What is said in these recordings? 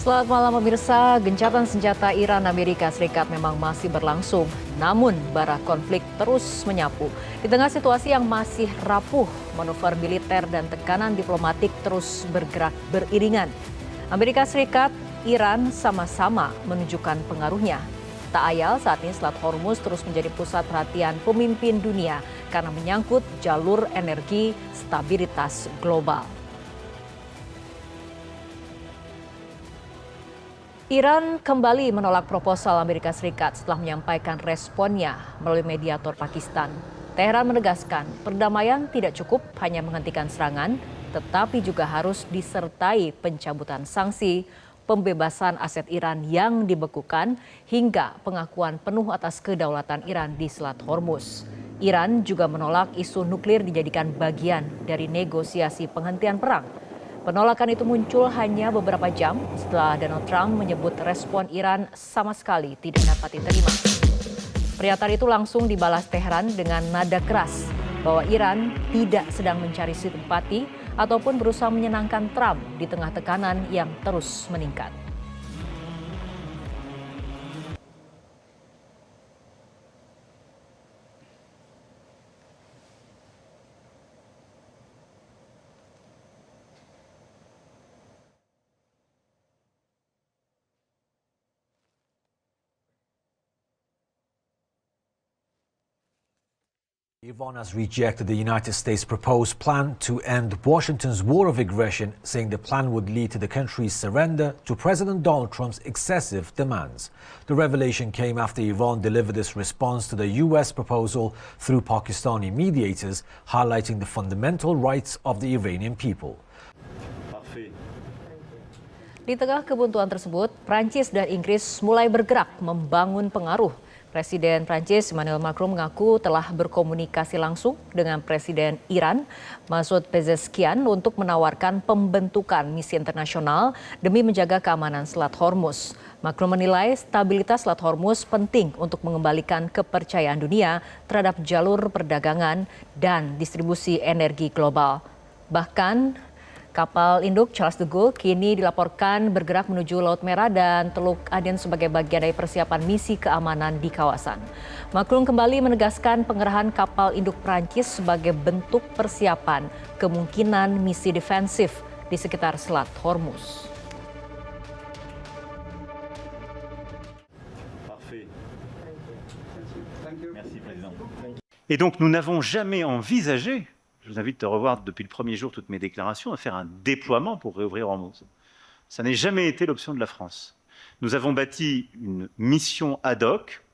Selamat malam pemirsa, gencatan senjata Iran Amerika Serikat memang masih berlangsung. Namun, bara konflik terus menyapu. Di tengah situasi yang masih rapuh, manuver militer dan tekanan diplomatik terus bergerak beriringan. Amerika Serikat, Iran sama-sama menunjukkan pengaruhnya. Tak ayal saat ini Selat Hormuz terus menjadi pusat perhatian pemimpin dunia karena menyangkut jalur energi stabilitas global. Iran kembali menolak proposal Amerika Serikat setelah menyampaikan responnya melalui mediator Pakistan. Teheran menegaskan perdamaian tidak cukup hanya menghentikan serangan, tetapi juga harus disertai pencabutan sanksi, pembebasan aset Iran yang dibekukan, hingga pengakuan penuh atas kedaulatan Iran di Selat Hormuz. Iran juga menolak isu nuklir dijadikan bagian dari negosiasi penghentian perang. Penolakan itu muncul hanya beberapa jam setelah Donald Trump menyebut respon Iran sama sekali tidak dapat diterima. Pernyataan itu langsung dibalas Teheran dengan nada keras bahwa Iran tidak sedang mencari simpati ataupun berusaha menyenangkan Trump di tengah tekanan yang terus meningkat. Iran has rejected the United States' proposed plan to end Washington's war of aggression, saying the plan would lead to the country's surrender to President Donald Trump's excessive demands. The revelation came after Iran delivered its response to the U.S. proposal through Pakistani mediators, highlighting the fundamental rights of the Iranian people. Di tengah kebuntuan tersebut, Prancis dan Inggris mulai bergerak membangun pengaruh. Presiden Prancis Emmanuel Macron mengaku telah berkomunikasi langsung dengan Presiden Iran Masoud Pezeshkian untuk menawarkan pembentukan misi internasional demi menjaga keamanan Selat Hormuz. Macron menilai stabilitas Selat Hormuz penting untuk mengembalikan kepercayaan dunia terhadap jalur perdagangan dan distribusi energi global. Bahkan kapal induk Charles de Gaulle kini dilaporkan bergerak menuju Laut Merah dan Teluk Aden sebagai bagian dari persiapan misi keamanan di kawasan. Macron kembali menegaskan pengerahan kapal induk Prancis sebagai bentuk persiapan kemungkinan misi defensif di sekitar Selat Hormuz. Et donc nous n'avons jamais envisagé, je vous invite à revoir depuis le premier jour toutes mes déclarations, à faire un déploiement pour réouvrir Hormuz. Ça n'a jamais été l'option de la France. Nous avons bâti une mission ad hoc,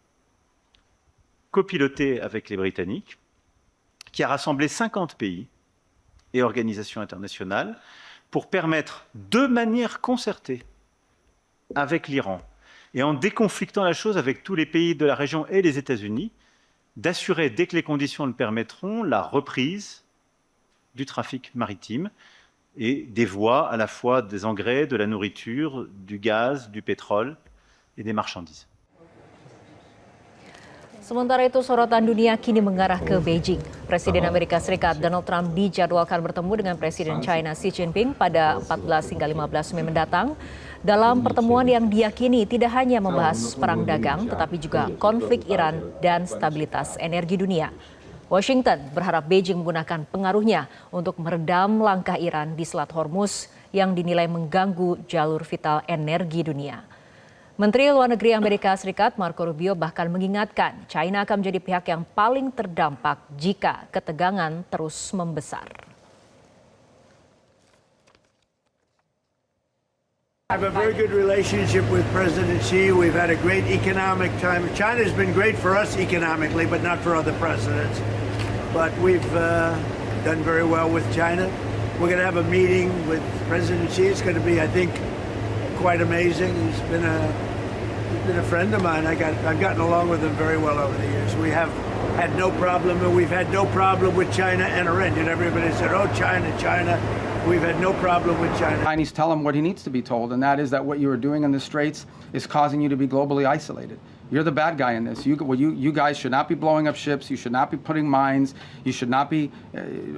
copilotée avec les Britanniques, qui a rassemblé 50 pays et organisations internationales pour permettre de manière concertée avec l'Iran et en déconflictant la chose avec tous les pays de la région et les États-Unis, d'assurer, dès que les conditions le permettront, la reprise du trafic maritime et des voies à la fois des engrais, de la nourriture, du gaz, du pétrole et des marchandises. Sementara itu sorotan dunia kini mengarah ke Beijing. Presiden Amerika Serikat Donald Trump dijadwalkan bertemu dengan Presiden China Xi Jinping pada 14 hingga 15 Mei mendatang. Dalam pertemuan yang diyakini tidak hanya membahas perang dagang, tetapi juga konflik Iran dan stabilitas energi dunia. Washington berharap Beijing menggunakan pengaruhnya untuk meredam langkah Iran di Selat Hormuz yang dinilai mengganggu jalur vital energi dunia. Menteri Luar Negeri Amerika Serikat Marco Rubio bahkan mengingatkan China akan menjadi pihak yang paling terdampak jika ketegangan terus membesar. I have a very good relationship with President Xi. We've had a great economic time. China's been great for us economically, but not for other presidents. But we've done very well with China. We're going to have a meeting with President Xi. It's going to be, I think, quite amazing. He's been a friend of mine. I've gotten along with him very well over the years. We have had no problem, and we've had no problem with China and Iran. And everybody said, "Oh, China, China." We've had no problem with China. Chinese tell him what he needs to be told, and that is that what you are doing in the Straits is causing you to be globally isolated. You're the bad guy in this. You guys should not be blowing up ships. You should not be putting mines. You should not be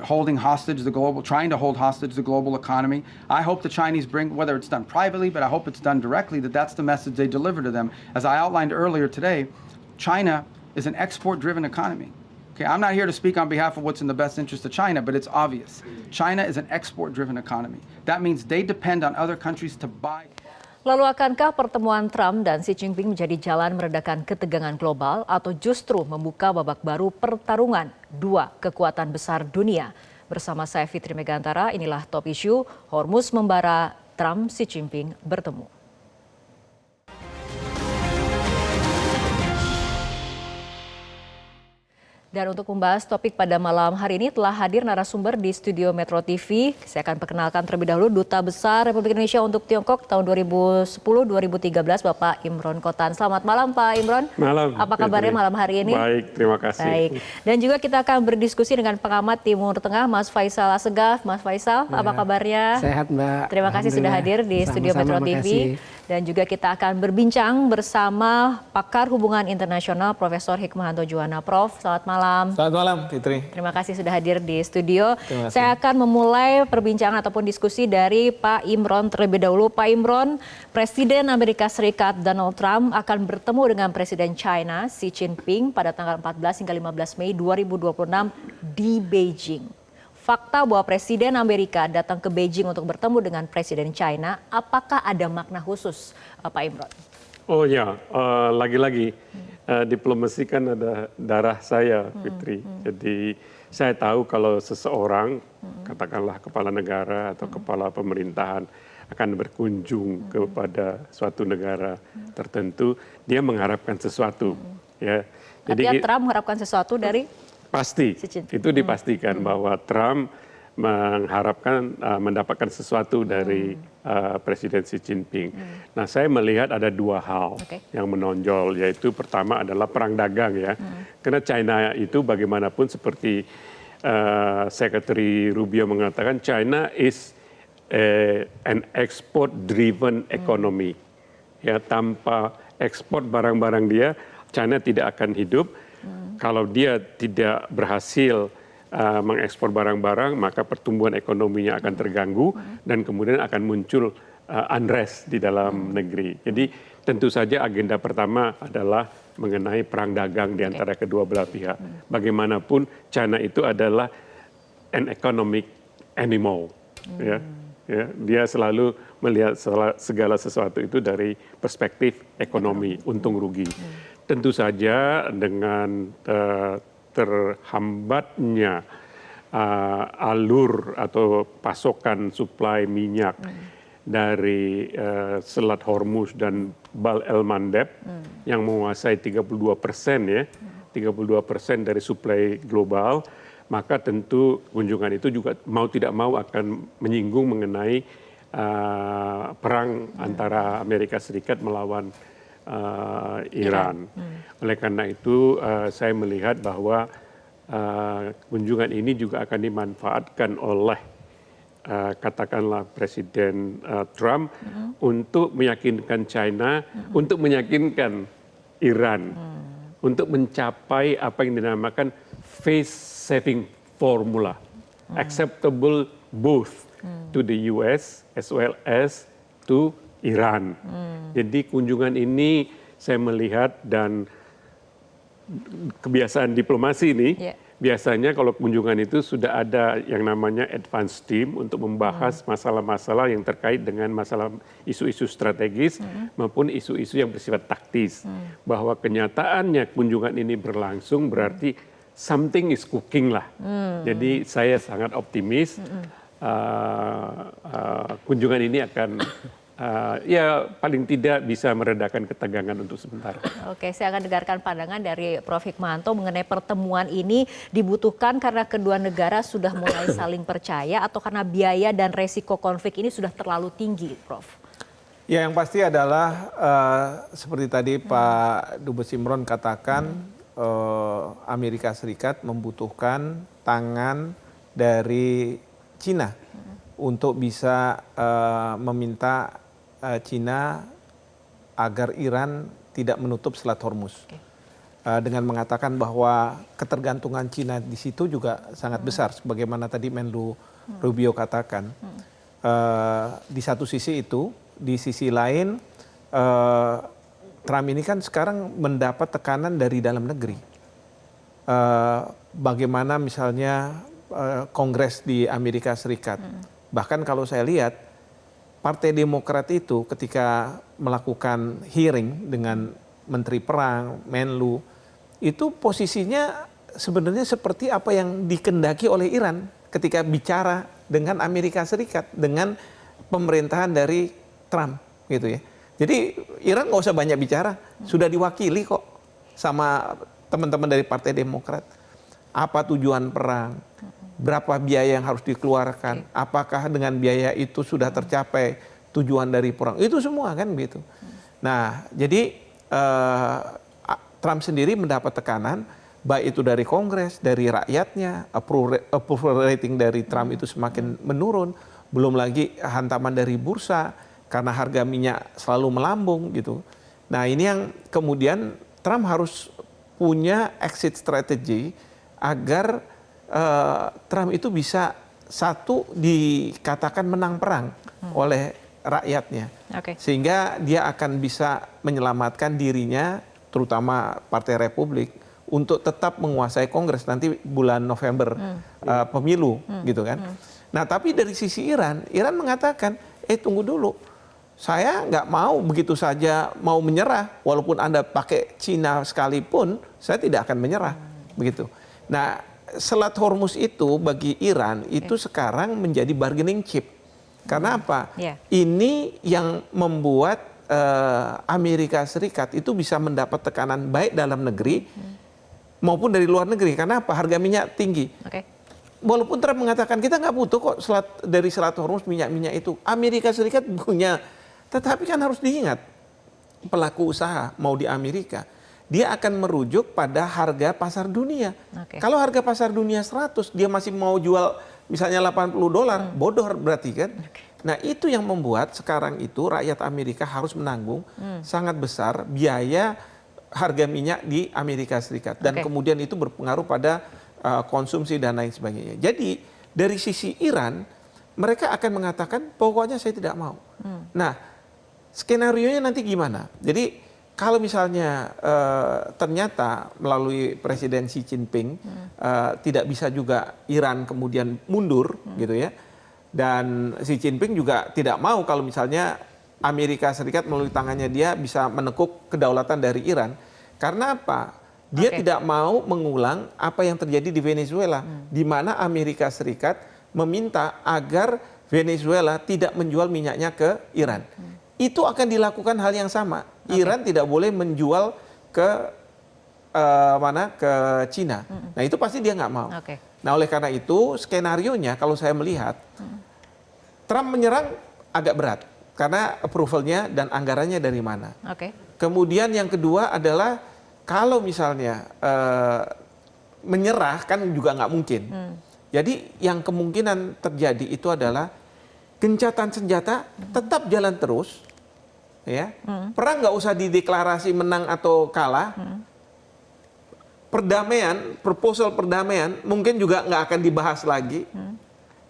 trying to hold hostage the global economy. I hope the Chinese bring, whether it's done privately, but I hope it's done directly, that's the message they deliver to them. As I outlined earlier today, China is an export-driven economy. Okay, I'm not here to speak on behalf of what's in the best interest of China, but it's obvious. China is an export-driven economy. That means they depend on other countries to buy. Lalu akankah pertemuan Trump dan Xi Jinping menjadi jalan meredakan ketegangan global atau justru membuka babak baru pertarungan dua kekuatan besar dunia? Bersama saya Fitri Megantara, inilah Top Issue, Hormuz membara, Trump Xi Jinping bertemu. Dan untuk membahas topik pada malam hari ini telah hadir narasumber di studio Metro TV. Saya akan perkenalkan terlebih dahulu Duta Besar Republik Indonesia untuk Tiongkok tahun 2010-2013 Bapak Imron Kotan. Selamat malam Pak Imron. Malam. Apa kabarnya malam hari ini? Baik, terima kasih. Baik. Dan juga kita akan berdiskusi dengan pengamat Timur Tengah Mas Faisal Assegaf. Mas Faisal, apa kabarnya? Sehat Mbak. Terima kasih sudah hadir di studio Metro TV. Dan juga kita akan berbincang bersama pakar hubungan internasional Profesor Hikmahanto Juwana. Prof, selamat malam. Selamat malam Fitri. Terima kasih sudah hadir di studio. Saya akan memulai perbincangan ataupun diskusi dari Pak Imron terlebih dahulu. Pak Imron, Presiden Amerika Serikat Donald Trump akan bertemu dengan Presiden China Xi Jinping pada tanggal 14 hingga 15 Mei 2026 di Beijing. Fakta bahwa Presiden Amerika datang ke Beijing untuk bertemu dengan Presiden China, apakah ada makna khusus, Pak Imron? Oh ya, lagi-lagi diplomasi kan ada darah saya, Fitri. Jadi saya tahu kalau seseorang, katakanlah kepala negara atau kepala pemerintahan, akan berkunjung kepada suatu negara tertentu, dia mengharapkan sesuatu. Ya. Jadi Trump mengharapkan sesuatu dari? Pasti, itu dipastikan bahwa Trump mengharapkan mendapatkan sesuatu dari Presiden Xi Jinping. Nah, saya melihat ada dua hal yang menonjol, yaitu pertama adalah perang dagang ya. Karena China itu bagaimanapun seperti Secretary Rubio mengatakan, China is an export-driven economy. Ya, tanpa ekspor barang-barang dia, China tidak akan hidup. Kalau dia tidak berhasil mengekspor barang-barang, maka pertumbuhan ekonominya akan terganggu dan kemudian akan muncul unrest di dalam negeri. Jadi tentu saja agenda pertama adalah mengenai perang dagang di antara kedua belah pihak. Bagaimanapun China itu adalah an economic animal. Ya, dia selalu melihat segala sesuatu itu dari perspektif ekonomi, untung rugi. Tentu saja dengan terhambatnya alur atau pasokan suplai minyak dari Selat Hormuz dan Bab el-Mandeb yang menguasai 32% ya, 32% dari suplai global, maka tentu kunjungan itu juga mau tidak mau akan menyinggung mengenai perang antara Amerika Serikat melawan Iran. Oleh karena itu saya melihat bahwa kunjungan ini juga akan dimanfaatkan oleh katakanlah Presiden Trump untuk meyakinkan China, untuk meyakinkan Iran, untuk mencapai apa yang dinamakan face saving formula, acceptable both to the US as well as to Iran. Jadi kunjungan ini saya melihat dan kebiasaan diplomasi ini biasanya kalau kunjungan itu sudah ada yang namanya advance team untuk membahas masalah-masalah yang terkait dengan masalah isu-isu strategis maupun isu-isu yang bersifat taktis. Bahwa kenyataannya kunjungan ini berlangsung berarti something is cooking lah. Jadi saya sangat optimis kunjungan ini akan ya paling tidak bisa meredakan ketegangan untuk sementara. Oke, saya akan dengarkan pandangan dari Prof. Hikmahanto mengenai pertemuan ini dibutuhkan karena kedua negara sudah mulai saling percaya atau karena biaya dan resiko konflik ini sudah terlalu tinggi, Prof? Ya, yang pasti adalah seperti tadi Pak Dubes Imron katakan, Amerika Serikat membutuhkan tangan dari Cina untuk bisa meminta Cina agar Iran tidak menutup Selat Hormuz. Dengan mengatakan bahwa ketergantungan Cina di situ juga sangat besar, sebagaimana tadi Menlu Rubio katakan. Di satu sisi itu, di sisi lain Trump ini kan sekarang mendapat tekanan dari dalam negeri. Bagaimana misalnya Kongres di Amerika Serikat. Bahkan kalau saya lihat, Partai Demokrat itu ketika melakukan hearing dengan Menteri Perang, Menlu, itu posisinya sebenarnya seperti apa yang dikendaki oleh Iran ketika bicara dengan Amerika Serikat, dengan pemerintahan dari Trump gitu ya. Jadi Iran nggak usah banyak bicara, sudah diwakili kok sama teman-teman dari Partai Demokrat. Apa tujuan perang, berapa biaya yang harus dikeluarkan, apakah dengan biaya itu sudah tercapai tujuan dari perang, itu semua kan gitu. Nah jadi Trump sendiri mendapat tekanan, baik itu dari Kongres, dari rakyatnya, approval rating dari Trump itu semakin menurun, belum lagi hantaman dari bursa, karena harga minyak selalu melambung gitu. Nah ini yang kemudian Trump harus punya exit strategy agar Trump itu bisa satu dikatakan menang perang oleh rakyatnya. Sehingga dia akan bisa menyelamatkan dirinya, terutama Partai Republik, untuk tetap menguasai Kongres nanti bulan November pemilu gitu kan. Nah tapi dari sisi Iran mengatakan, tunggu dulu, saya nggak mau begitu saja mau menyerah, walaupun Anda pakai Cina sekalipun, saya tidak akan menyerah begitu. Nah Selat Hormuz itu bagi Iran itu sekarang menjadi bargaining chip. Karena apa? Ini yang membuat Amerika Serikat itu bisa mendapat tekanan baik dalam negeri maupun dari luar negeri. Karena apa? Harga minyak tinggi. Walaupun Trump mengatakan kita nggak butuh kok dari Selat Hormuz minyak-minyak itu. Amerika Serikat punya. Tetapi kan harus diingat, pelaku usaha mau di Amerika, dia akan merujuk pada harga pasar dunia. Kalau harga pasar dunia 100, dia masih mau jual misalnya $80, bodoh berarti kan. Nah itu yang membuat sekarang itu rakyat Amerika harus menanggung sangat besar biaya harga minyak di Amerika Serikat. Dan kemudian itu berpengaruh pada konsumsi dan lain sebagainya. Jadi dari sisi Iran, mereka akan mengatakan pokoknya saya tidak mau. Nah skenario-nya nanti gimana? Jadi kalau misalnya ternyata melalui Presiden Xi Jinping tidak bisa juga Iran kemudian mundur gitu ya. Dan Xi Jinping juga tidak mau kalau misalnya Amerika Serikat melalui tangannya dia bisa menekuk kedaulatan dari Iran. Karena apa? Dia tidak mau mengulang apa yang terjadi di Venezuela, di mana Amerika Serikat meminta agar Venezuela tidak menjual minyaknya ke Iran. Itu akan dilakukan hal yang sama. Iran tidak boleh menjual ke ke Cina. Nah itu pasti dia nggak mau. Nah oleh karena itu skenarionya kalau saya melihat Trump menyerang agak berat karena approvalnya dan anggarannya dari mana. Kemudian yang kedua adalah kalau misalnya menyerah kan juga nggak mungkin. Jadi yang kemungkinan terjadi itu adalah gencatan senjata tetap jalan terus, ya. Perang nggak usah dideklarasi menang atau kalah. Perdamaian, proposal perdamaian mungkin juga nggak akan dibahas lagi.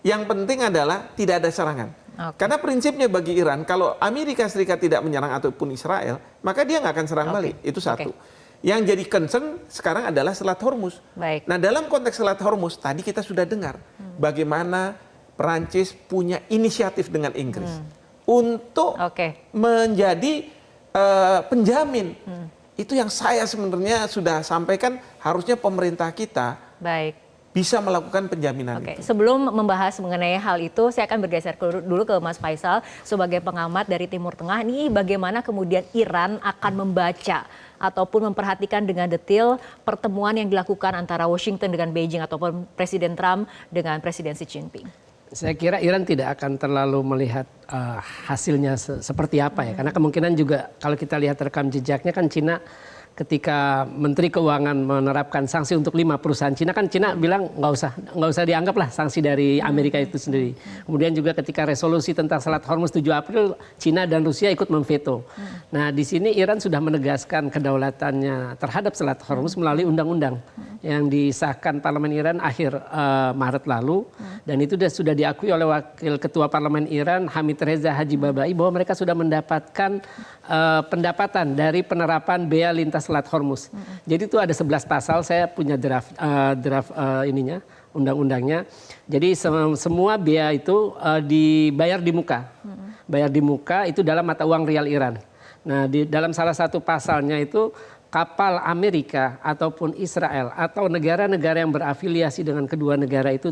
Yang penting adalah tidak ada serangan. Karena prinsipnya bagi Iran, kalau Amerika Serikat tidak menyerang ataupun Israel, maka dia nggak akan serang balik. Itu satu. Yang jadi concern sekarang adalah Selat Hormuz. Nah dalam konteks Selat Hormuz, tadi kita sudah dengar bagaimana Perancis punya inisiatif dengan Inggris untuk menjadi penjamin. Itu yang saya sebenarnya sudah sampaikan, harusnya pemerintah kita bisa melakukan penjaminan itu. Sebelum membahas mengenai hal itu, saya akan bergeser dulu ke Mas Faisal sebagai pengamat dari Timur Tengah. Ini bagaimana kemudian Iran akan membaca ataupun memperhatikan dengan detail pertemuan yang dilakukan antara Washington dengan Beijing ataupun Presiden Trump dengan Presiden Xi Jinping? Saya kira Iran tidak akan terlalu melihat hasilnya seperti apa ya. Karena kemungkinan juga kalau kita lihat rekam jejaknya kan Cina ketika Menteri Keuangan menerapkan sanksi untuk 5 perusahaan Cina, kan Cina bilang nggak usah dianggap lah sanksi dari Amerika itu sendiri. Kemudian juga ketika resolusi tentang Selat Hormuz 7 April, Cina dan Rusia ikut memveto. Nah, di sini Iran sudah menegaskan kedaulatannya terhadap Selat Hormuz melalui undang-undang yang disahkan Parlemen Iran akhir Maret lalu, dan itu sudah diakui oleh Wakil Ketua Parlemen Iran Hamid Reza Haji Babai bahwa mereka sudah mendapatkan pendapatan dari penerapan bea lintas Selat Hormuz. Jadi itu ada 11 pasal, saya punya draft ininya, undang-undangnya. Jadi semua bea itu dibayar di muka. Bayar di muka itu dalam mata uang rial Iran. Nah, di dalam salah satu pasalnya itu kapal Amerika ataupun Israel atau negara-negara yang berafiliasi dengan kedua negara itu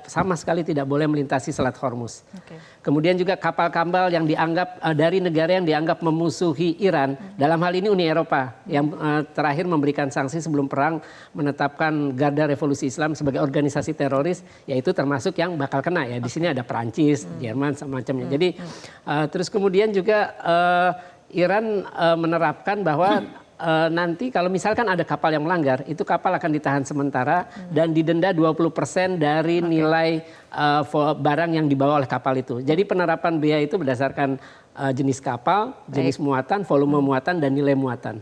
sama sekali tidak boleh melintasi Selat Hormuz. Okay. Kemudian juga kapal-kapal yang dianggap dari negara yang dianggap memusuhi Iran, dalam hal ini Uni Eropa yang terakhir memberikan sanksi sebelum perang menetapkan Garda Revolusi Islam sebagai organisasi teroris, yaitu termasuk yang bakal kena ya. Di sini ada Perancis, Jerman semacamnya. Jadi terus kemudian juga Iran menerapkan bahwa nanti kalau misalkan ada kapal yang melanggar, itu kapal akan ditahan sementara dan didenda 20% dari nilai barang yang dibawa oleh kapal itu. Jadi penerapan bea itu berdasarkan jenis kapal, jenis muatan, volume muatan, dan nilai muatan.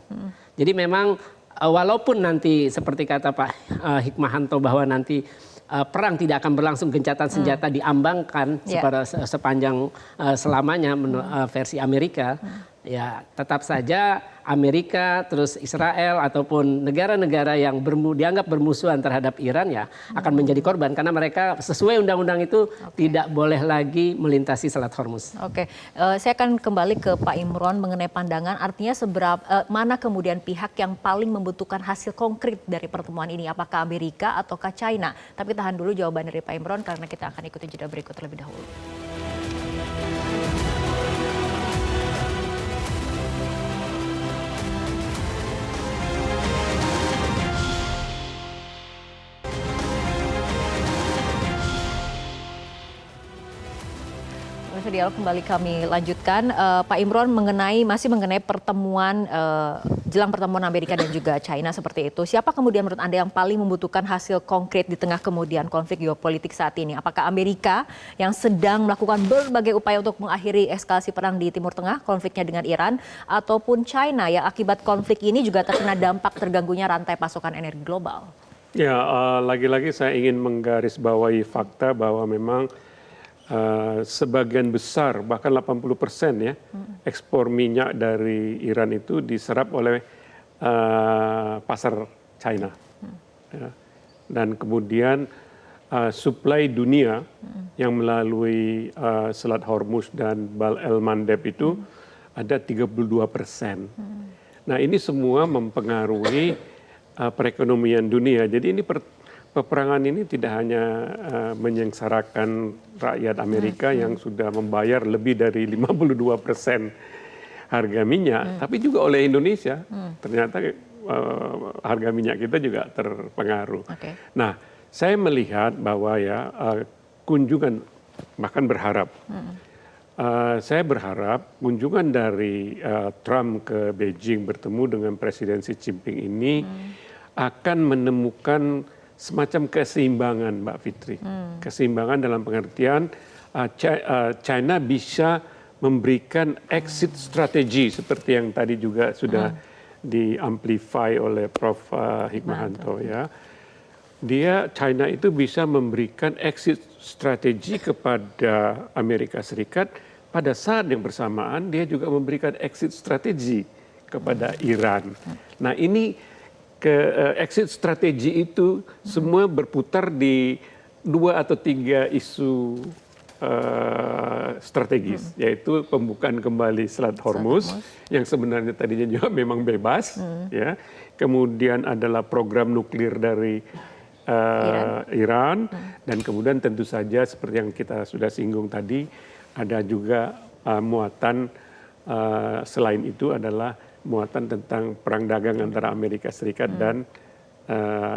Jadi memang walaupun nanti seperti kata Pak Hikmahanto bahwa nanti perang tidak akan berlangsung, gencatan senjata diambangkan sepanjang selamanya versi Amerika, ya tetap saja Amerika terus Israel ataupun negara-negara yang dianggap bermusuhan terhadap Iran ya akan menjadi korban karena mereka sesuai undang-undang itu tidak boleh lagi melintasi Selat Hormuz. Oke, saya akan kembali ke Pak Imron mengenai pandangan, artinya mana kemudian pihak yang paling membutuhkan hasil konkret dari pertemuan ini, apakah Amerika ataukah China? Tapi tahan dulu jawaban dari Pak Imron karena kita akan ikuti jeda berikut terlebih dahulu. Dialog kembali kami lanjutkan. Pak Imron masih mengenai pertemuan jelang pertemuan Amerika dan juga China seperti itu. Siapa kemudian menurut Anda yang paling membutuhkan hasil konkret di tengah kemudian konflik geopolitik saat ini? Apakah Amerika yang sedang melakukan berbagai upaya untuk mengakhiri eskalasi perang di Timur Tengah, konfliknya dengan Iran, ataupun China yang akibat konflik ini juga terkena dampak terganggunya rantai pasokan energi global? Ya, lagi-lagi saya ingin menggarisbawahi fakta bahwa memang sebagian besar bahkan 80% ya ekspor minyak dari Iran itu diserap oleh pasar China. Ya. Dan kemudian suplai dunia yang melalui Selat Hormuz dan Bab el-Mandeb itu ada 32%. Nah, ini semua mempengaruhi perekonomian dunia. Jadi ini peperangan ini tidak hanya menyengsarakan rakyat Amerika yang sudah membayar lebih dari 52% harga minyak, tapi juga oleh Indonesia. Ternyata harga minyak kita juga terpengaruh. Okay. Nah, saya melihat bahwa ya kunjungan, bahkan berharap, saya berharap kunjungan dari Trump ke Beijing bertemu dengan Presiden Xi Jinping ini akan menemukan semacam keseimbangan, Mbak Fitri. Keseimbangan dalam pengertian China bisa memberikan exit strategi seperti yang tadi juga sudah diamplify oleh Prof. Hikmahanto ya. China itu bisa memberikan exit strategi kepada Amerika Serikat, pada saat yang bersamaan dia juga memberikan exit strategi kepada Iran. Nah, ini exit strategi itu semua berputar di 2 atau 3 isu strategis, yaitu pembukaan kembali Selat Hormuz yang sebenarnya tadinya juga memang bebas, ya. Kemudian adalah program nuklir dari Iran, dan kemudian tentu saja seperti yang kita sudah singgung tadi, ada juga muatan selain itu adalah muatan tentang perang dagang antara Amerika Serikat dan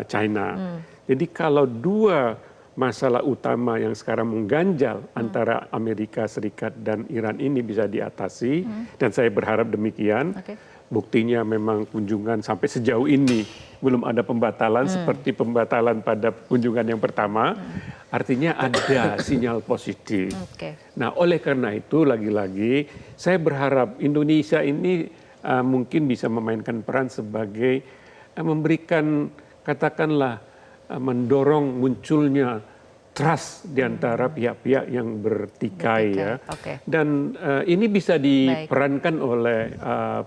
China. Jadi kalau 2 masalah utama yang sekarang mengganjal antara Amerika Serikat dan Iran ini bisa diatasi, dan saya berharap demikian, buktinya memang kunjungan sampai sejauh ini belum ada pembatalan seperti pembatalan pada kunjungan yang pertama, artinya ada sinyal positif. Nah, oleh karena itu lagi-lagi saya berharap Indonesia ini mungkin bisa memainkan peran sebagai memberikan, katakanlah, mendorong munculnya trust di antara pihak-pihak yang bertikai ya. Dan ini bisa diperankan oleh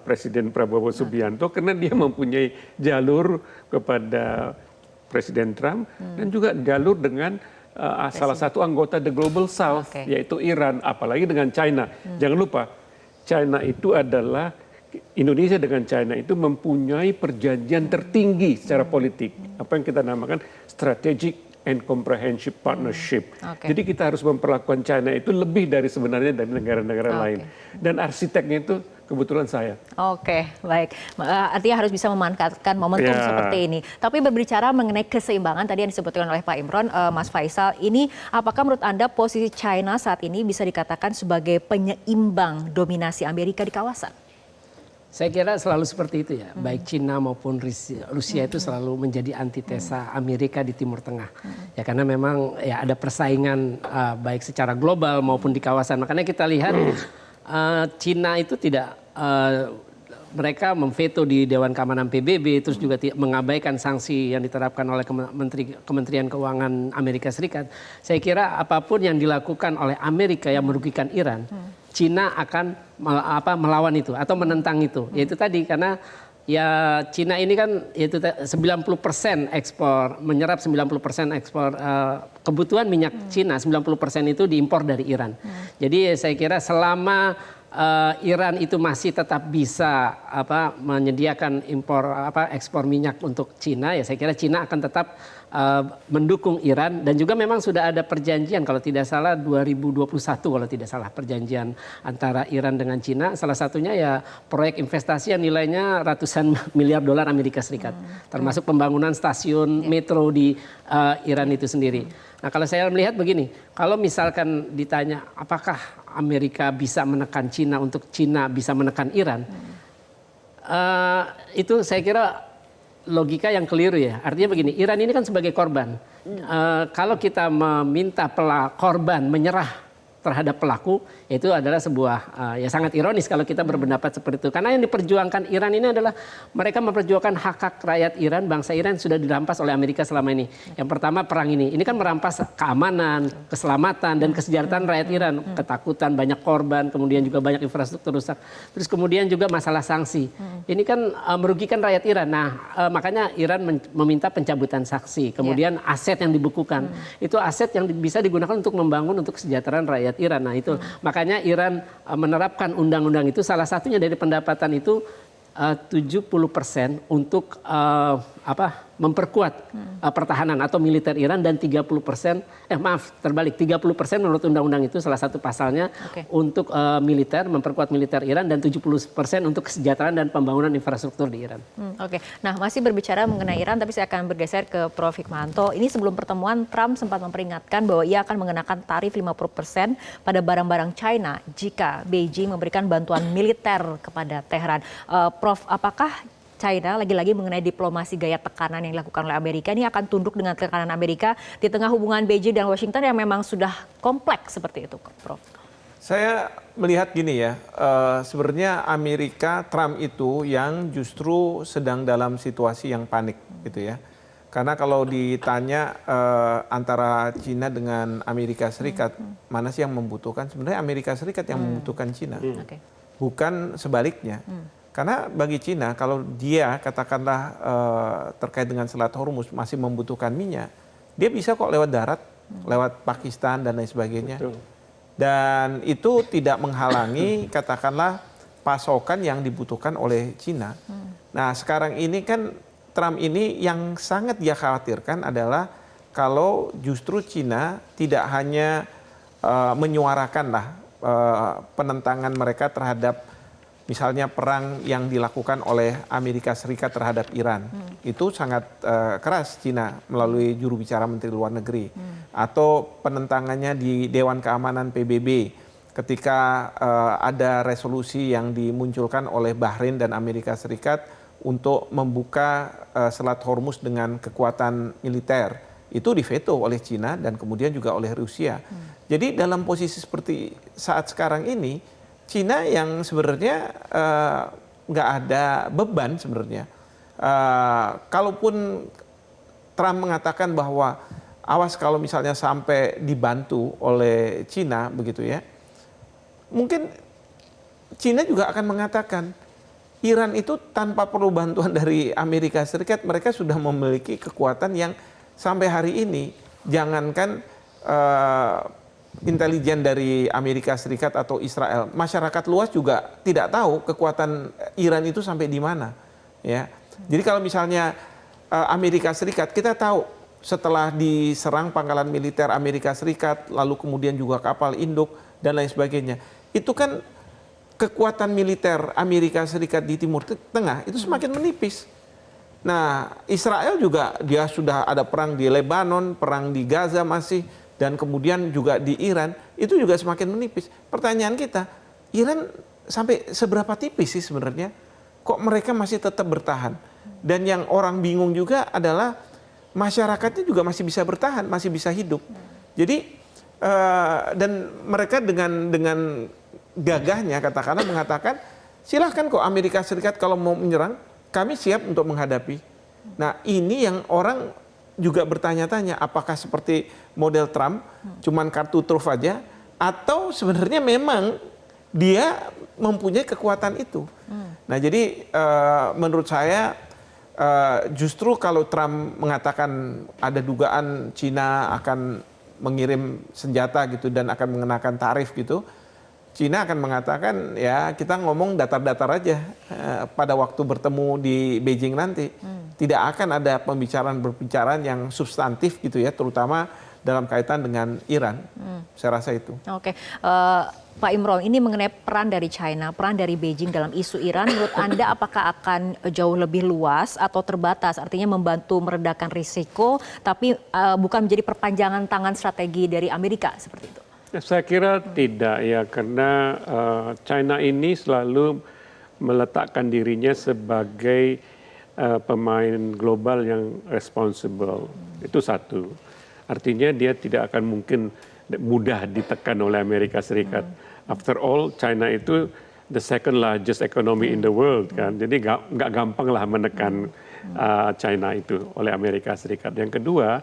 Presiden Prabowo Subianto karena dia mempunyai jalur kepada Presiden Trump dan juga jalur dengan salah satu anggota The Global South yaitu Iran, apalagi dengan China. Jangan lupa, China itu adalah Indonesia dengan China itu mempunyai perjanjian tertinggi secara politik, apa yang kita namakan strategic and comprehensive partnership. Jadi kita harus memperlakukan China itu lebih dari sebenarnya dari negara-negara lain. Dan arsiteknya itu kebetulan saya. Baik. Artinya harus bisa memanfaatkan momentum seperti ini. Tapi berbicara mengenai keseimbangan tadi yang disebutkan oleh Pak Imron, Mas Faisal, ini apakah menurut Anda posisi China saat ini bisa dikatakan sebagai penyeimbang dominasi Amerika di kawasan? Saya kira selalu seperti itu ya, baik Cina maupun Rusia itu selalu menjadi antitesa Amerika di Timur Tengah. Ya karena memang ya ada persaingan baik secara global maupun di kawasan. Makanya kita lihat Cina itu tidak mereka memveto di Dewan Keamanan PBB, terus juga mengabaikan sanksi yang diterapkan oleh Kementerian Keuangan Amerika Serikat. Saya kira apapun yang dilakukan oleh Amerika yang merugikan Iran, Cina akan melawan itu atau menentang itu. Yaitu tadi karena ya Cina ini kan yaitu 90% ekspor, menyerap 90% ekspor kebutuhan minyak Cina, 90% itu diimpor dari Iran. Jadi saya kira selama Iran itu masih tetap bisa menyediakan ekspor minyak untuk Cina, ya saya kira Cina akan tetap mendukung Iran. Dan juga memang sudah ada perjanjian kalau tidak salah 2021 kalau tidak salah perjanjian antara Iran dengan Cina, salah satunya ya proyek investasi yang nilainya ratusan miliar dolar Amerika Serikat, termasuk pembangunan stasiun metro di Iran itu sendiri. Nah kalau saya melihat begini, kalau misalkan ditanya apakah Amerika bisa menekan Cina untuk Cina bisa menekan Iran, itu saya kira logika yang keliru ya. Artinya begini, Iran ini kan sebagai korban. Kalau kita meminta korban menyerah terhadap pelaku, itu adalah sebuah ya sangat ironis kalau kita berpendapat seperti itu. Karena yang diperjuangkan Iran ini adalah mereka memperjuangkan hak-hak rakyat Iran, bangsa Iran sudah dirampas oleh Amerika selama ini. Yang pertama perang ini kan merampas keamanan, keselamatan dan kesejahteraan rakyat Iran. Ketakutan, banyak korban, kemudian juga banyak infrastruktur rusak. Terus kemudian juga masalah sanksi. Ini kan merugikan rakyat Iran. Nah makanya Iran meminta pencabutan sanksi. Kemudian aset yang dibukukan. Itu aset yang bisa digunakan untuk membangun untuk kesejahteraan rakyat Iran. Nah itu makanya Iran menerapkan undang-undang itu, salah satunya dari pendapatan itu 70% untuk memperkuat pertahanan atau militer Iran, dan 30% terbalik 30% menurut undang-undang itu salah satu pasalnya untuk militer, memperkuat militer Iran, dan 70% untuk kesejahteraan dan pembangunan infrastruktur di Iran. Nah masih berbicara mengenai Iran, tapi saya akan bergeser ke Prof. Hikmahanto. Ini sebelum pertemuan Trump sempat memperingatkan bahwa ia akan mengenakan tarif 50% pada barang-barang China jika Beijing memberikan bantuan militer kepada Teheran. Prof, apakah China lagi-lagi mengenai diplomasi gaya tekanan yang dilakukan oleh Amerika ini akan tunduk dengan tekanan Amerika di tengah hubungan Beijing dan Washington yang memang sudah kompleks seperti itu, Prof? Saya melihat gini ya, sebenarnya Amerika, Trump itu yang justru sedang dalam situasi yang panik gitu ya. Karena kalau ditanya antara Cina dengan Amerika Serikat, mana sih yang membutuhkan? Sebenarnya Amerika Serikat yang membutuhkan Cina, bukan sebaliknya. Karena bagi Cina, kalau dia katakanlah terkait dengan Selat Hormuz masih membutuhkan minyak, dia bisa kok lewat darat, lewat Pakistan dan lain sebagainya. Dan itu tidak menghalangi katakanlah pasokan yang dibutuhkan oleh Cina. Nah sekarang ini kan Trump ini yang sangat dia khawatirkan adalah kalau justru Cina tidak hanya menyuarakanlah penentangan mereka terhadap misalnya perang yang dilakukan oleh Amerika Serikat terhadap Iran. Itu sangat keras Cina melalui juru bicara Menteri Luar Negeri. Atau penentangannya di Dewan Keamanan PBB ketika ada resolusi yang dimunculkan oleh Bahrain dan Amerika Serikat untuk membuka Selat Hormuz dengan kekuatan militer. Itu diveto oleh Cina dan kemudian juga oleh Rusia. Jadi dalam posisi seperti saat sekarang ini, Cina yang sebenarnya nggak ada beban sebenarnya. Kalaupun Trump mengatakan bahwa awas kalau misalnya sampai dibantu oleh Cina begitu ya, mungkin Cina juga akan mengatakan Iran itu tanpa perlu bantuan dari Amerika Serikat, mereka sudah memiliki kekuatan yang sampai hari ini, jangankan intelijen dari Amerika Serikat atau Israel, masyarakat luas juga tidak tahu kekuatan Iran itu sampai di mana. Ya, jadi kalau misalnya Amerika Serikat, kita tahu setelah diserang pangkalan militer Amerika Serikat, lalu kemudian juga kapal induk dan lain sebagainya, itu kan kekuatan militer Amerika Serikat di Timur Tengah itu semakin menipis. Nah, Israel juga dia sudah ada perang di Lebanon, perang di Gaza masih, dan kemudian juga di Iran, itu juga semakin menipis. Pertanyaan kita, Iran sampai seberapa tipis sih sebenarnya? Kok mereka masih tetap bertahan? Dan yang orang bingung juga adalah masyarakatnya juga masih bisa bertahan, masih bisa hidup. Jadi, dan mereka dengan gagahnya katakanlah mengatakan, silahkan kok Amerika Serikat kalau mau menyerang, kami siap untuk menghadapi. Nah, ini yang orang juga bertanya-tanya, apakah seperti model Trump, cuman kartu truf aja, atau sebenarnya memang dia mempunyai kekuatan itu. Nah, jadi menurut saya justru kalau Trump mengatakan ada dugaan Cina akan mengirim senjata gitu dan akan mengenakan tarif gitu, Cina akan mengatakan ya kita ngomong datar-datar aja pada waktu bertemu di Beijing nanti. Tidak akan ada pembicaraan yang substantif gitu ya, terutama dalam kaitan dengan Iran. Saya rasa itu. Oke, Pak Imron, ini mengenai peran dari China, peran dari Beijing dalam isu Iran, menurut Anda apakah akan jauh lebih luas atau terbatas? Artinya membantu meredakan risiko, tapi bukan menjadi perpanjangan tangan strategi dari Amerika seperti itu? Saya kira tidak ya, karena China ini selalu meletakkan dirinya sebagai pemain global yang responsible. Itu satu. Artinya dia tidak akan mungkin mudah ditekan oleh Amerika Serikat. After all, China itu the second largest economy in the world kan. Jadi nggak gampang lah menekan China itu oleh Amerika Serikat. Yang kedua,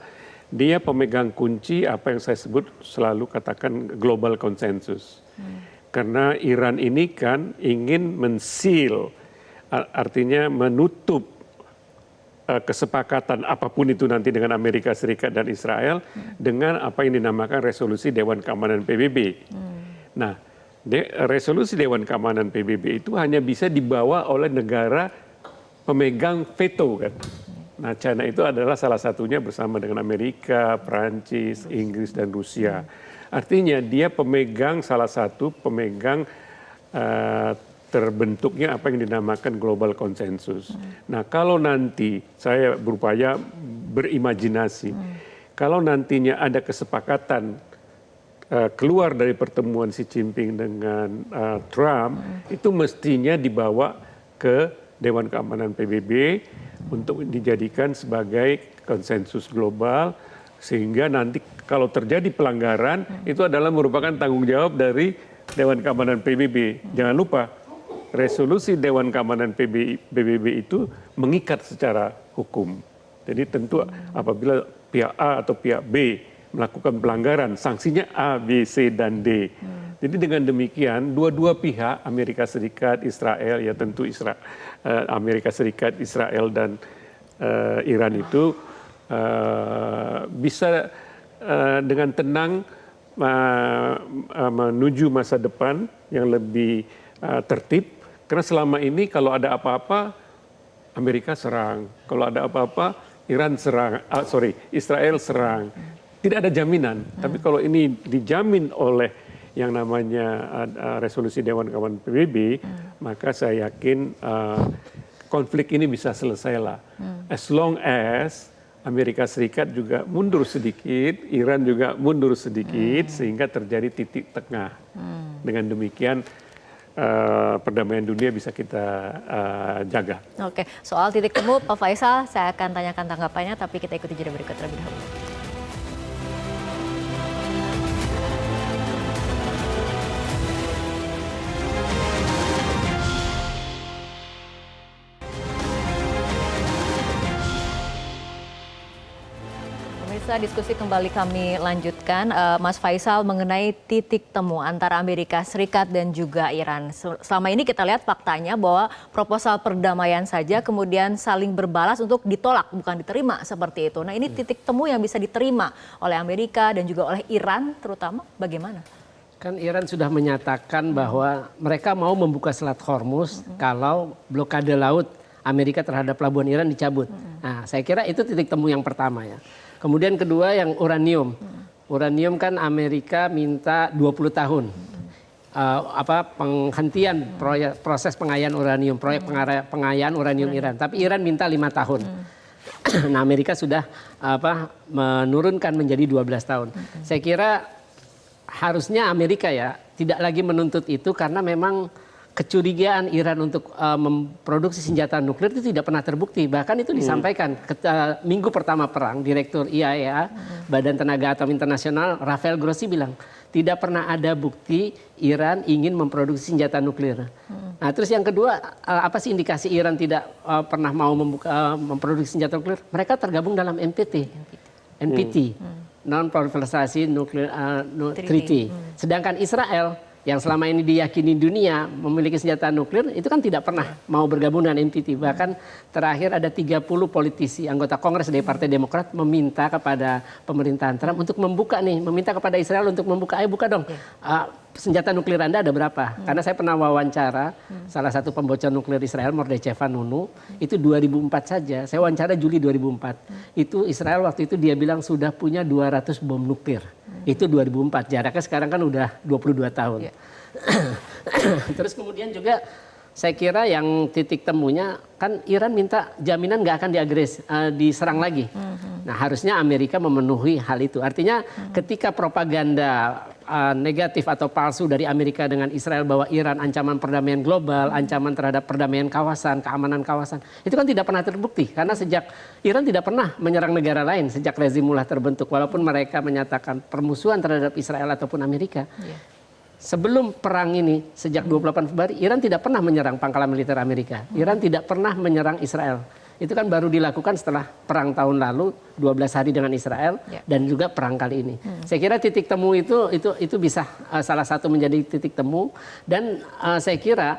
dia pemegang kunci apa yang saya sebut selalu katakan global consensus. Karena Iran ini kan ingin men-seal, artinya menutup kesepakatan apapun itu nanti dengan Amerika Serikat dan Israel dengan apa yang dinamakan resolusi Dewan Keamanan PBB. Nah, resolusi Dewan Keamanan PBB itu hanya bisa dibawa oleh negara pemegang veto kan. Nah, China itu adalah salah satunya bersama dengan Amerika, Perancis, Inggris, dan Rusia. Artinya dia salah satu pemegang terbentuknya apa yang dinamakan global consensus. Nah, kalau nanti saya berupaya berimajinasi, kalau nantinya ada kesepakatan keluar dari pertemuan Xi Jinping dengan Trump, itu mestinya dibawa ke Dewan Keamanan PBB untuk dijadikan sebagai konsensus global, sehingga nanti kalau terjadi pelanggaran itu adalah merupakan tanggung jawab dari Dewan Keamanan PBB. Jangan lupa, resolusi Dewan Keamanan PBB itu mengikat secara hukum. Jadi tentu apabila pihak A atau pihak B melakukan pelanggaran, sanksinya A, B, C, dan D. Jadi dengan demikian, dua-dua pihak, Amerika Serikat, Israel, ya tentu Amerika Serikat, Israel, dan Iran itu bisa dengan tenang menuju masa depan yang lebih tertib. Karena selama ini kalau ada apa-apa, Amerika serang. Kalau ada apa-apa, Israel serang. Tidak ada jaminan. Tapi kalau ini dijamin oleh yang namanya resolusi Dewan Keamanan PBB, maka saya yakin konflik ini bisa selesai lah. As long as Amerika Serikat juga mundur sedikit, Iran juga mundur sedikit, sehingga terjadi titik tengah. Dengan demikian perdamaian dunia bisa kita jaga. Oke, soal titik temu Pak Faisal, saya akan tanyakan tanggapannya, tapi kita ikuti jeda berikut terlebih dahulu. Pemirsa, diskusi kembali kami lanjutkan. Mas Faisal, mengenai titik temu antara Amerika Serikat dan juga Iran. Selama ini kita lihat faktanya bahwa proposal perdamaian saja kemudian saling berbalas untuk ditolak, bukan diterima seperti itu. Nah, ini titik temu yang bisa diterima oleh Amerika dan juga oleh Iran terutama, bagaimana? Kan Iran sudah menyatakan bahwa mereka mau membuka Selat Hormuz kalau blokade laut Amerika terhadap pelabuhan Iran dicabut. Nah, saya kira itu titik temu yang pertama ya. Kemudian kedua yang uranium. Uranium kan Amerika minta 20 tahun. Penghentian proses pengayaan uranium, proyek pengayaan uranium Iran. Tapi Iran minta 5 tahun. Nah, Amerika sudah menurunkan menjadi 12 tahun. Saya kira harusnya Amerika ya tidak lagi menuntut itu karena memang kecurigaan Iran untuk memproduksi senjata nuklir itu tidak pernah terbukti. Bahkan itu disampaikan minggu pertama perang, Direktur IAEA, Badan Tenaga Atom Internasional, Rafael Grossi bilang, tidak pernah ada bukti Iran ingin memproduksi senjata nuklir. Nah, terus yang kedua, apa sih indikasi Iran tidak pernah mau memproduksi senjata nuklir? Mereka tergabung dalam NPT, Non-Proliferation Nuclear Treaty. Sedangkan Israel yang selama ini diyakini dunia memiliki senjata nuklir itu kan tidak pernah mau bergabung dengan NPT. Bahkan terakhir ada 30 politisi anggota Kongres dari Partai Demokrat meminta kepada pemerintahan Trump untuk meminta kepada Israel untuk membuka, ayo buka dong senjata nuklir Anda ada berapa? Karena saya pernah wawancara salah satu pembocor nuklir Israel, Mordechai Vanunu, itu 2004 saja. Saya wawancara Juli 2004. Itu Israel waktu itu dia bilang sudah punya 200 bom nuklir. Itu 2004. Jaraknya sekarang kan udah 22 tahun. Terus kemudian juga saya kira yang titik temunya kan Iran minta jaminan nggak akan diserang lagi. Nah, harusnya Amerika memenuhi hal itu. Artinya ketika propaganda negatif atau palsu dari Amerika dengan Israel bahwa Iran ancaman perdamaian global, ancaman terhadap perdamaian kawasan, keamanan kawasan, itu kan tidak pernah terbukti. Karena sejak Iran tidak pernah menyerang negara lain sejak rezim mulai terbentuk. Walaupun mereka menyatakan permusuhan terhadap Israel ataupun Amerika. Sebelum perang ini, sejak 28 Februari, Iran tidak pernah menyerang pangkalan militer Amerika. Iran tidak pernah menyerang Israel. Itu kan baru dilakukan setelah perang tahun lalu, 12 hari dengan Israel, dan juga perang kali ini. Saya kira titik temu itu bisa salah satu menjadi titik temu. Dan saya kira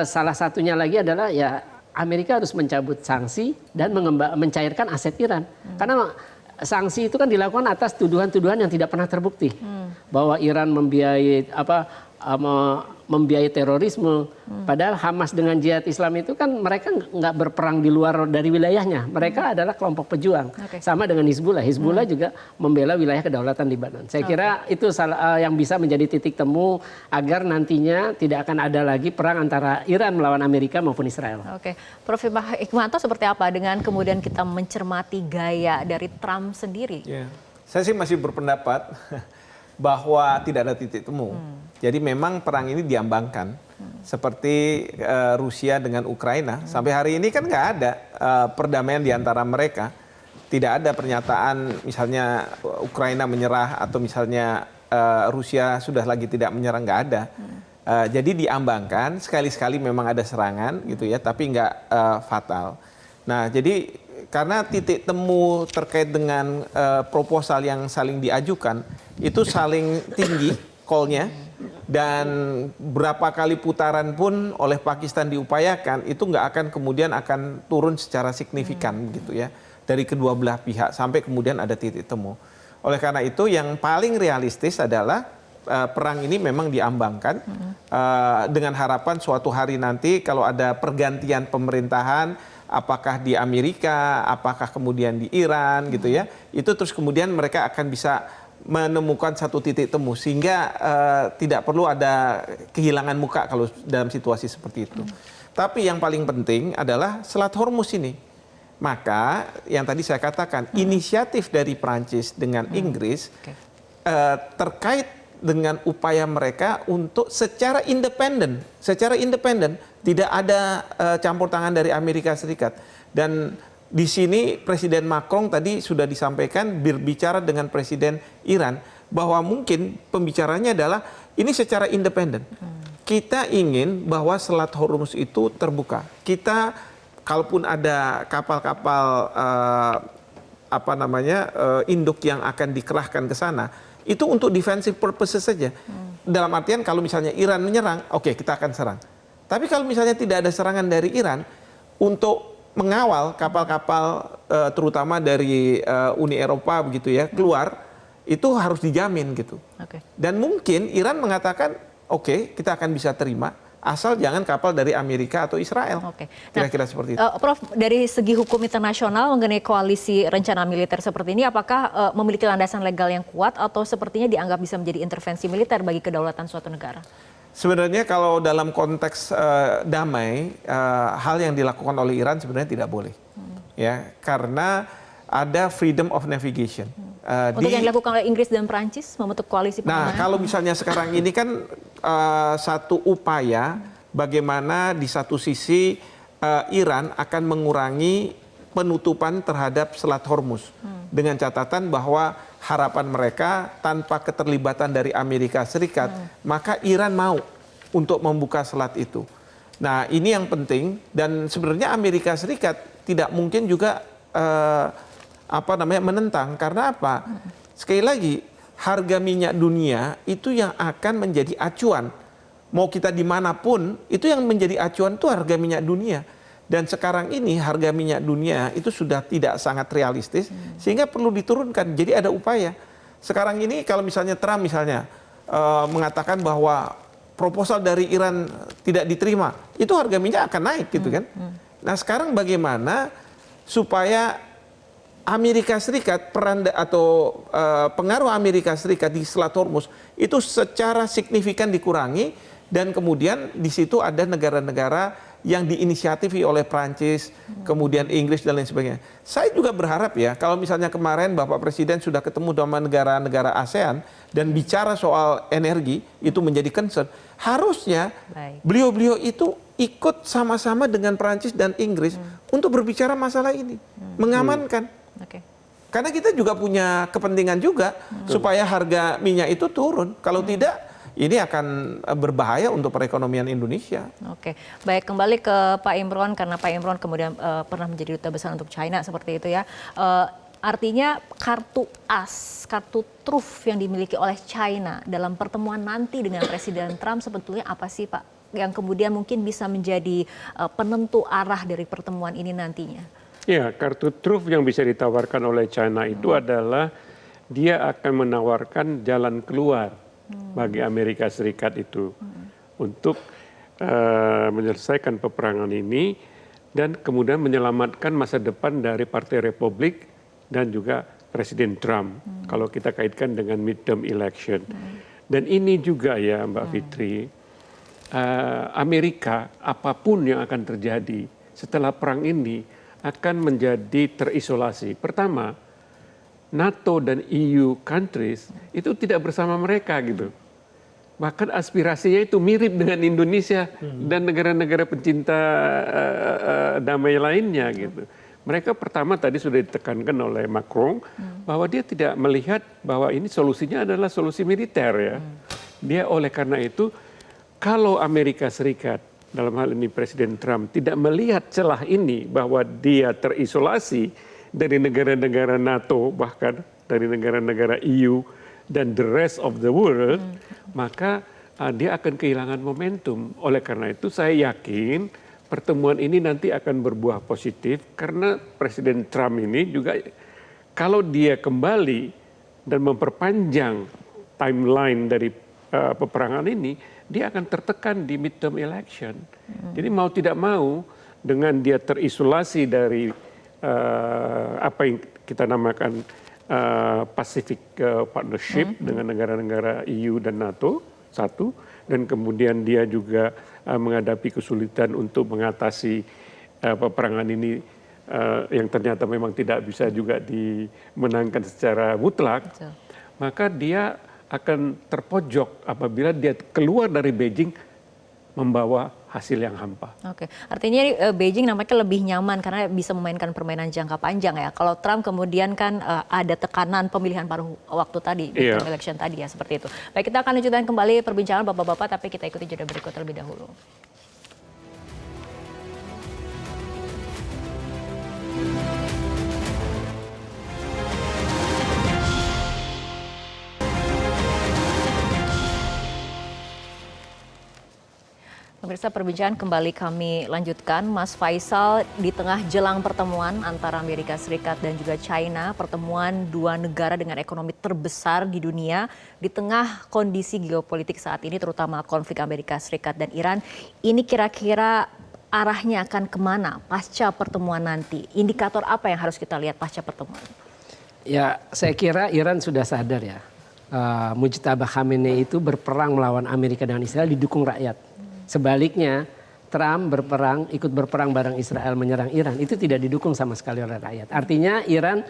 salah satunya lagi adalah ya Amerika harus mencabut sanksi dan mencairkan aset Iran. Karena sanksi itu kan dilakukan atas tuduhan-tuduhan yang tidak pernah terbukti. Bahwa Iran membiayai terorisme. Padahal Hamas dengan Jihad Islam itu kan mereka nggak berperang di luar dari wilayahnya. Mereka adalah kelompok pejuang. Sama dengan Hizbullah. Hizbullah juga membela wilayah kedaulatan Lebanon. Saya kira itu yang bisa menjadi titik temu agar nantinya tidak akan ada lagi perang antara Iran melawan Amerika maupun Israel. Oke, Prof. Hikmanto seperti apa dengan kemudian kita mencermati gaya dari Trump sendiri? Saya sih masih berpendapat bahwa tidak ada titik temu. Jadi memang perang ini diambangkan. Seperti Rusia dengan Ukraina. Sampai hari ini kan nggak ada perdamaian di antara mereka. Tidak ada pernyataan misalnya Ukraina menyerah atau misalnya Rusia sudah lagi tidak menyerah, nggak ada. Jadi diambangkan, sekali-sekali memang ada serangan gitu ya, tapi nggak fatal. Nah, jadi karena titik temu terkait dengan proposal yang saling diajukan itu saling tinggi call-nya, dan berapa kali putaran pun oleh Pakistan diupayakan itu nggak akan kemudian akan turun secara signifikan gitu ya dari kedua belah pihak sampai kemudian ada titik temu. Oleh karena itu yang paling realistis adalah perang ini memang diambangkan dengan harapan suatu hari nanti kalau ada pergantian pemerintahan, apakah di Amerika, apakah kemudian di Iran gitu ya, itu terus kemudian mereka akan bisa menemukan satu titik temu sehingga tidak perlu ada kehilangan muka kalau dalam situasi seperti itu. Tapi yang paling penting adalah Selat Hormuz ini. Maka yang tadi saya katakan inisiatif dari Prancis dengan Inggris terkait dengan upaya mereka untuk secara independen, tidak ada campur tangan dari Amerika Serikat. Dan di sini Presiden Macron tadi sudah disampaikan berbicara dengan Presiden Iran bahwa mungkin pembicaranya adalah ini secara independen. Kita ingin bahwa Selat Hormuz itu terbuka. Kita kalaupun ada kapal-kapal induk yang akan dikerahkan ke sana, itu untuk defensive purposes saja. Dalam artian kalau misalnya Iran menyerang, oke, kita akan serang. Tapi kalau misalnya tidak ada serangan dari Iran, untuk mengawal kapal-kapal terutama dari Uni Eropa begitu ya keluar, itu harus dijamin gitu. Dan mungkin Iran mengatakan, oke, kita akan bisa terima, asal jangan kapal dari Amerika atau Israel. Kira-kira seperti itu. Prof, dari segi hukum internasional mengenai koalisi rencana militer seperti ini, apakah memiliki landasan legal yang kuat atau sepertinya dianggap bisa menjadi intervensi militer bagi kedaulatan suatu negara? Sebenarnya kalau dalam konteks damai, hal yang dilakukan oleh Iran sebenarnya tidak boleh. Ya, karena ada freedom of navigation. Untuk yang dilakukan oleh Inggris dan Perancis membentuk koalisi Nah, pertahanan? kalau misalnya sekarang ini kan satu upaya bagaimana di satu sisi Iran akan mengurangi penutupan terhadap Selat Hormuz dengan catatan bahwa harapan mereka tanpa keterlibatan dari Amerika Serikat, maka Iran mau untuk membuka selat itu. Nah, ini yang penting dan sebenarnya Amerika Serikat tidak mungkin juga menentang karena apa? Sekali lagi, harga minyak dunia itu yang akan menjadi acuan. Mau kita dimanapun, itu yang menjadi acuan itu harga minyak dunia. Dan sekarang ini harga minyak dunia itu sudah tidak sangat realistis, sehingga perlu diturunkan. Jadi ada upaya. Sekarang ini kalau misalnya Trump mengatakan bahwa proposal dari Iran tidak diterima, itu harga minyak akan naik gitu kan. Nah sekarang bagaimana supaya Amerika Serikat pengaruh Amerika Serikat di Selat Hormuz itu secara signifikan dikurangi dan kemudian di situ ada negara-negara yang diinisiatifi oleh Prancis, kemudian Inggris dan lain sebagainya. Saya juga berharap ya kalau misalnya kemarin Bapak Presiden sudah ketemu sama negara-negara ASEAN dan bicara soal energi itu menjadi concern, harusnya beliau-beliau itu ikut sama-sama dengan Prancis dan Inggris untuk berbicara masalah ini, mengamankan. Karena kita juga punya kepentingan juga supaya harga minyak itu turun. Kalau tidak, ini akan berbahaya untuk perekonomian Indonesia. Baik, kembali ke Pak Imron karena Pak Imron kemudian pernah menjadi duta besar untuk China seperti itu ya. Artinya kartu as, kartu truf yang dimiliki oleh China dalam pertemuan nanti dengan Presiden Trump sebetulnya apa sih Pak? Yang kemudian mungkin bisa menjadi penentu arah dari pertemuan ini nantinya. Ya, kartu truf yang bisa ditawarkan oleh China itu adalah dia akan menawarkan jalan keluar bagi Amerika Serikat itu untuk menyelesaikan peperangan ini dan kemudian menyelamatkan masa depan dari Partai Republik dan juga Presiden Trump kalau kita kaitkan dengan midterm election. Dan ini juga ya Mbak Fitri, Amerika apapun yang akan terjadi setelah perang ini akan menjadi terisolasi. Pertama, NATO dan EU countries itu tidak bersama mereka gitu. Bahkan aspirasinya itu mirip dengan Indonesia dan negara-negara pencinta damai lainnya gitu. Mereka pertama tadi sudah ditekankan oleh Macron bahwa dia tidak melihat bahwa ini solusinya adalah solusi militer ya. Dia oleh karena itu kalau Amerika Serikat dalam hal ini Presiden Trump tidak melihat celah ini bahwa dia terisolasi dari negara-negara NATO bahkan dari negara-negara EU dan the rest of the world, maka dia akan kehilangan momentum. Oleh karena itu saya yakin pertemuan ini nanti akan berbuah positif karena Presiden Trump ini juga kalau dia kembali dan memperpanjang timeline dari peperangan ini, dia akan tertekan di midterm election. Jadi mau tidak mau dengan dia terisolasi dari apa yang kita namakan Pacific Partnership dengan negara-negara EU dan NATO, satu, dan kemudian dia juga menghadapi kesulitan untuk mengatasi peperangan ini yang ternyata memang tidak bisa juga dimenangkan secara mutlak, maka dia akan terpojok apabila dia keluar dari Beijing membawa hasil yang hampa. Oke, artinya Beijing nampaknya lebih nyaman karena bisa memainkan permainan jangka panjang ya. Kalau Trump kemudian kan ada tekanan pemilihan paruh waktu tadi, midterm election tadi ya, seperti itu. Baik, kita akan lanjutkan kembali perbincangan Bapak-Bapak, tapi kita ikuti jeda berikut terlebih dahulu. Pemirsa, perbincangan kembali kami lanjutkan. Mas Faisal, di tengah jelang pertemuan antara Amerika Serikat dan juga China, pertemuan dua negara dengan ekonomi terbesar di dunia, di tengah kondisi geopolitik saat ini, terutama konflik Amerika Serikat dan Iran, ini kira-kira arahnya akan kemana pasca pertemuan nanti? Indikator apa yang harus kita lihat pasca pertemuan? Ya, saya kira Iran sudah sadar ya. Mujtaba Khamenei itu berperang melawan Amerika dan Israel didukung rakyat. Sebaliknya, Trump ikut berperang bareng Israel menyerang Iran, itu tidak didukung sama sekali oleh rakyat. Artinya Iran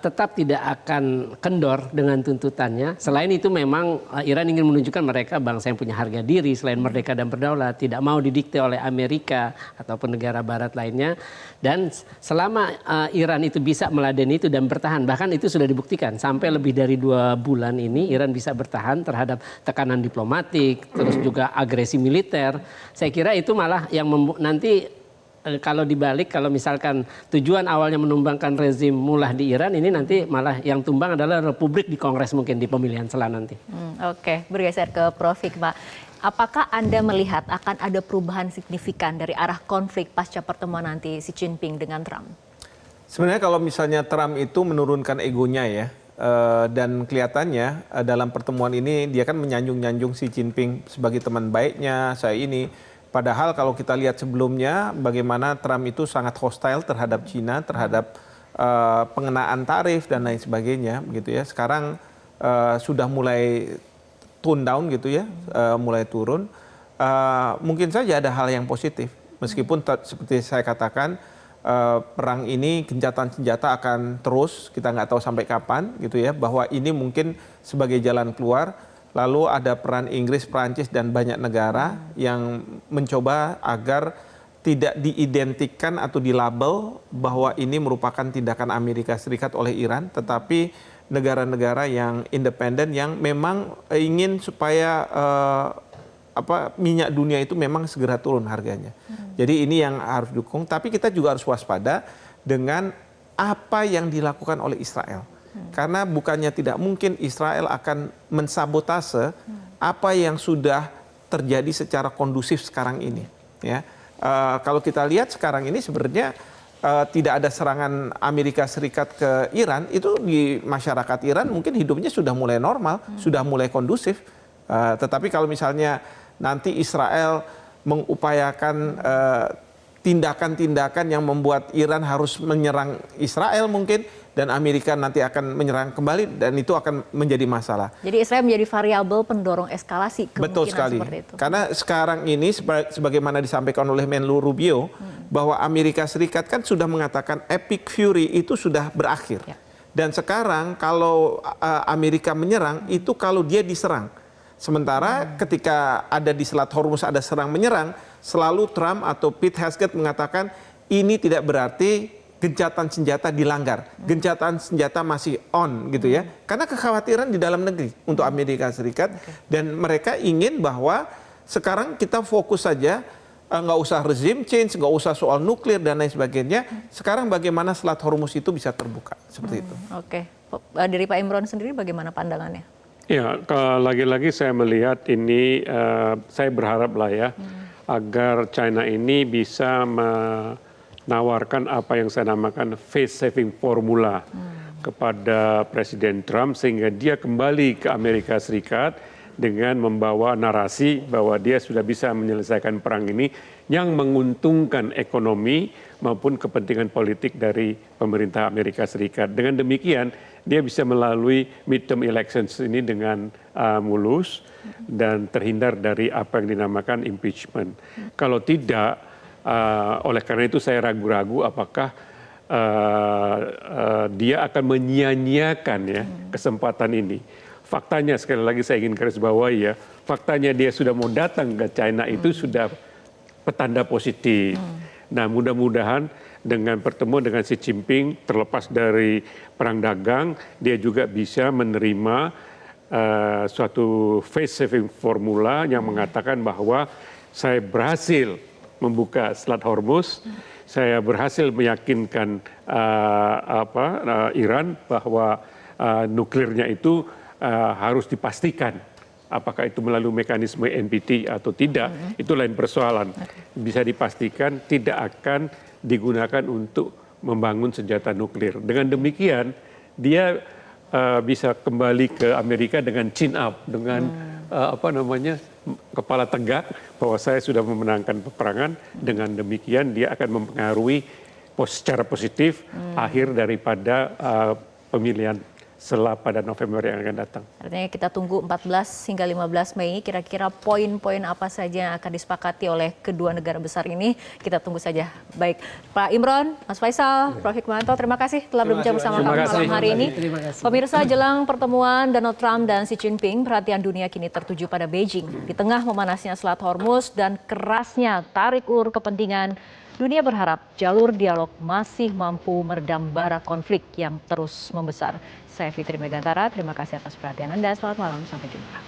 tetap tidak akan kendor dengan tuntutannya. Selain itu memang Iran ingin menunjukkan mereka bangsa yang punya harga diri, selain merdeka dan berdaulat, tidak mau didikte oleh Amerika ataupun negara barat lainnya. Dan selama Iran itu bisa meladeni itu dan bertahan, bahkan itu sudah dibuktikan sampai lebih dari 2 bulan ini Iran bisa bertahan terhadap tekanan diplomatik, terus juga agresi militer. Saya kira itu malah yang nanti kalau dibalik, kalau misalkan tujuan awalnya menumbangkan rezim mullah di Iran, ini nanti malah yang tumbang adalah Republik di Kongres mungkin di pemilihan selanjutnya nanti. Oke, bergeser ke Prof. Hikmah. Apakah Anda melihat akan ada perubahan signifikan dari arah konflik pasca pertemuan nanti Xi Jinping dengan Trump? Sebenarnya kalau misalnya Trump itu menurunkan egonya ya, dan kelihatannya dalam pertemuan ini dia kan menyanjung-nyanjung Xi Jinping sebagai teman baiknya, saya ini. Padahal kalau kita lihat sebelumnya bagaimana Trump itu sangat hostile terhadap Cina, terhadap pengenaan tarif dan lain sebagainya, begitu ya. Sekarang sudah mulai tone down gitu ya, mulai turun. Mungkin saja ada hal yang positif, meskipun seperti saya katakan perang ini gencatan senjata akan terus, kita nggak tahu sampai kapan gitu ya. Bahwa ini mungkin sebagai jalan keluar. Lalu ada peran Inggris, Prancis, dan banyak negara yang mencoba agar tidak diidentikan atau dilabel bahwa ini merupakan tindakan Amerika Serikat oleh Iran, tetapi negara-negara yang independen yang memang ingin supaya minyak dunia itu memang segera turun harganya. Jadi ini yang harus dukung, tapi kita juga harus waspada dengan apa yang dilakukan oleh Israel. Karena bukannya tidak mungkin Israel akan mensabotase apa yang sudah terjadi secara kondusif sekarang ini. Ya, kalau kita lihat sekarang ini sebenarnya tidak ada serangan Amerika Serikat ke Iran, itu di masyarakat Iran mungkin hidupnya sudah mulai normal, sudah mulai kondusif. Tetapi kalau misalnya nanti Israel mengupayakan tindakan-tindakan yang membuat Iran harus menyerang Israel mungkin, dan Amerika nanti akan menyerang kembali, dan itu akan menjadi masalah. Jadi Israel menjadi variabel pendorong eskalasi kemungkinan. Betul sekali. Seperti itu. Karena sekarang ini sebagaimana disampaikan oleh Menlu Rubio, bahwa Amerika Serikat kan sudah mengatakan epic fury itu sudah berakhir. Ya. Dan sekarang kalau Amerika menyerang, itu kalau dia diserang. Sementara ketika ada di Selat Hormuz ada serang menyerang, selalu Trump atau Pete Hegseth mengatakan ini tidak berarti gencatan senjata dilanggar, gencatan senjata masih on gitu ya. Karena kekhawatiran di dalam negeri untuk Amerika Serikat, dan mereka ingin bahwa sekarang kita fokus saja, nggak usah regime change, nggak usah soal nuklir dan lain sebagainya. Sekarang bagaimana Selat Hormuz itu bisa terbuka seperti itu. Oke, dari Pak Imron sendiri bagaimana pandangannya? Ya, lagi-lagi saya melihat ini, saya berharap lah ya, agar China ini bisa menawarkan apa yang saya namakan face saving formula kepada Presiden Trump, sehingga dia kembali ke Amerika Serikat dengan membawa narasi bahwa dia sudah bisa menyelesaikan perang ini yang menguntungkan ekonomi maupun kepentingan politik dari pemerintah Amerika Serikat. Dengan demikian, dia bisa melalui midterm elections ini dengan mulus dan terhindar dari apa yang dinamakan impeachment. Kalau tidak, oleh karena itu saya ragu-ragu apakah dia akan menyia-nyiakan ya kesempatan ini. faktanya sekali lagi saya ingin garis bawahi ya, faktanya dia sudah mau datang ke China itu sudah petanda positif. Nah, mudah-mudahan dengan pertemuan dengan Xi Jinping terlepas dari perang dagang, dia juga bisa menerima suatu face saving formula yang mengatakan bahwa saya berhasil membuka Selat Hormuz, saya berhasil meyakinkan Iran bahwa nuklirnya itu harus dipastikan. Apakah itu melalui mekanisme NPT atau tidak, itu lain persoalan. Bisa dipastikan tidak akan digunakan untuk membangun senjata nuklir. Dengan demikian, dia bisa kembali ke Amerika dengan chin up, dengan kepala tegak bahwa saya sudah memenangkan peperangan. Dengan demikian dia akan mempengaruhi secara positif akhir daripada pemilihan setelah pada November yang akan datang. Artinya kita tunggu 14 hingga 15 Mei, kira-kira poin-poin apa saja yang akan disepakati oleh kedua negara besar ini, kita tunggu saja. Baik, Pak Imron, Mas Faisal, Prof. Hikmahanto, terima kasih telah berbincang bersama kami malam hari ini. Pemirsa, jelang pertemuan Donald Trump dan Xi Jinping, perhatian dunia kini tertuju pada Beijing. Di tengah memanasnya Selat Hormuz dan kerasnya tarik ulur kepentingan, dunia berharap jalur dialog masih mampu meredam bara konflik yang terus membesar. Saya Fitri Megantara, terima kasih atas perhatian Anda. Selamat malam, sampai jumpa.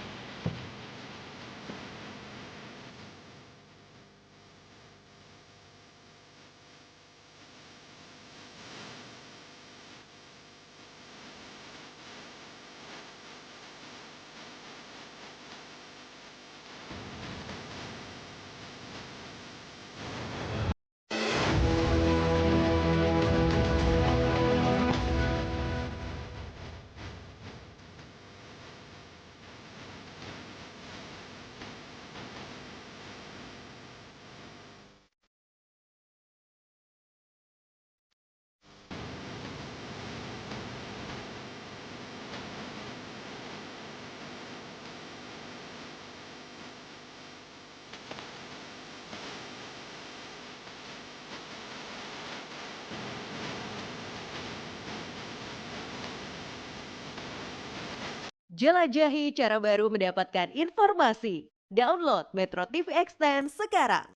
Jelajahi cara baru mendapatkan informasi. Download Metro TV Extend sekarang.